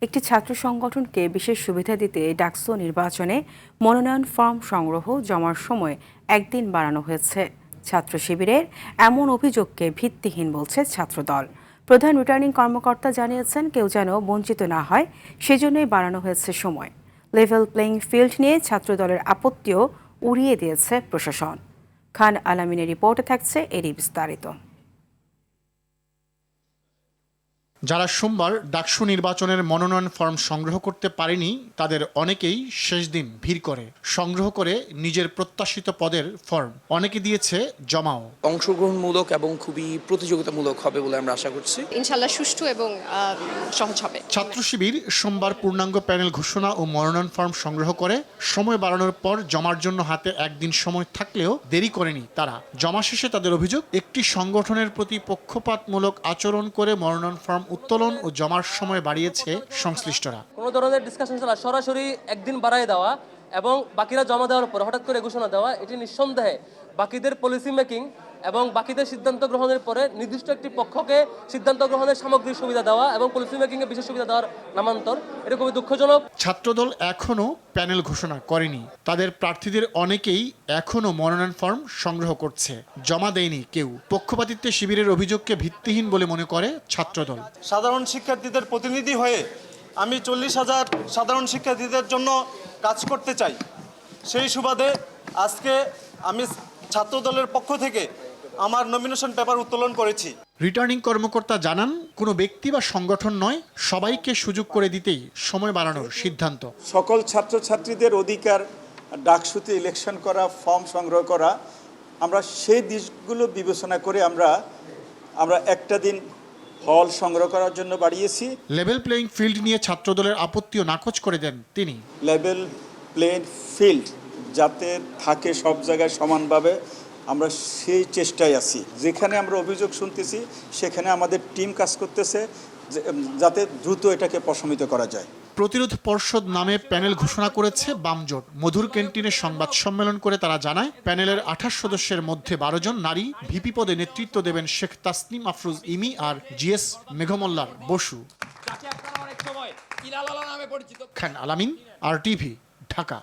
একটি ছাত্র সংগঠনকে বিশেষ সুবিধা দিতে ডাকসু নির্বাচনে মনোনয়ন ফর্ম সংগ্রহ জমার সময় একদিন বাড়ানো হয়েছে। ছাত্র শিবিরের এমন অভিযোগকে ভিত্তিহীন বলছে ছাত্রদল। প্রধান রিটার্নিং কর্মকর্তা জানিয়েছেন, কেউ যেন বঞ্চিত না হয় সেজন্যই বাড়ানো হয়েছে সময়। লেভেল প্লেইং ফিল্ড নিয়ে ছাত্রদলের আপত্তিও উড়িয়ে দিয়েছে প্রশাসন। খান আলামিনের রিপোর্টে থাকছে এরই বিস্তারিত। যারা সোমবার ডাকসু নির্বাচনের মনোনয়ন ফর্ম সংগ্রহ করতে পারেনি তাদের অনেকেই শেষ দিন ভিড় করে সংগ্রহ করে নিজের প্রত্যাশিত পদের ফর্ম অনেকে দিয়েছে জমাও। অংশগ্রহণমূলক এবং খুবই প্রতিযোগিতামূলক হবে বলে আমরা আশা করছি। ইনশাআল্লাহ সুষ্ঠু এবং সহজ হবে। ছাত্র শিবির সোমবার পূর্ণাঙ্গ প্যানেল ঘোষণা ও মনোনয়ন ফর্ম সংগ্রহ করে সময় বাড়ানোর পর জমার জন্য হাতে একদিন সময় থাকলেও দেরি করেনি তারা। জমা শেষে তাদের অভিযোগ, একটি সংগঠনের প্রতি পক্ষপাতমূলক আচরণ করে মনোনয়ন ফর্ম উত্তোলন ও জমার সময় বাড়িয়েছে সংশ্লিষ্টরা। কোনো ধরনের ডিসকাশন ছাড়া সরাসরি একদিন বাড়ায় দেওয়া এবং বাকিরা জমা দেওয়ার পর হঠাৎ করে ঘোষণা দেওয়া, এটি নিঃসন্দেহে বাকিদের পলিসি মেকিং এবং বাকিদের সিদ্ধান্ত গ্রহণের পরে নির্দিষ্ট একটি পক্ষকে সিদ্ধান্ত গ্রহণের সামগ্রিক সুবিধা দেওয়া এবং পলিসি মেকিংয়ে বিশেষ সুবিধা দেওয়ার নামান্তর, এটা খুবই দুঃখজনক। ছাত্রদল এখনও প্যানেল ঘোষণা করেনি। তাদের প্রার্থীদের অনেকেই এখনও মনোনয়ন ফর্ম সংগ্রহ করছে, জমা দেয়নি কেউ। পক্ষপাতিত্বে শিবিরের অভিযোগকে ভিত্তিহীন বলে মনে করে ছাত্রদল। সাধারণ শিক্ষার্থীদের প্রতিনিধি হয়ে আমি 40,000 সাধারণ শিক্ষার্থীদের জন্য কাজ করতে চাই। সেই সুবাদে আজকে আমি ছাত্রদলের পক্ষ থেকে আমার নমিনেশন পেপার উত্তোলন করেছি। রিটার্নিং কর্মকর্তা জানান, কোনো ব্যক্তি বা সংগঠন নয়, সবাইকে সুযোগ করে দিতেই সময় বাড়ানোর সিদ্ধান্ত। সকল ছাত্রছাত্রীদের অধিকার ডাকসুতে ইলেকশন করা, ফর্ম সংগ্রহ করা, আমরা সেই দিকগুলো বিবেচনা করে আমরা একটা দিন হল সংগ্রহ করার জন্য বাড়িয়েছি। লেভেল প্লেইং ফিল্ড নিয়ে ছাত্রদলের আপত্তিও নাকচ করে দেন তিনি। লেভেল প্লেইং ফিল্ড যাতে থাকে সব জায়গায় সমানভাবে, আমরা সেই চেষ্টায় আছি। যেখানে আমরা অভিযোগ শুনতেছি সেখানে আমাদের টিম কাজ করতেছে যাতে দ্রুত এটাকে প্রশমিত করা যায়। প্রতিরোধ পর্ষদ নামে প্যানেল ঘোষণা করেছে বামজোট। মধুর ক্যান্টিনে সংবাদ সম্মেলন করে তারা জানায়, প্যানেলের 28 সদস্যের মধ্যে 12 জন নারী। ভিপি পদে নেতৃত্ব দেবেন শেখ তাসনিম আফরোজ ইমি আর জিএস মেঘমল্লার বসু। খান আলামিন, RTV, ঢাকা।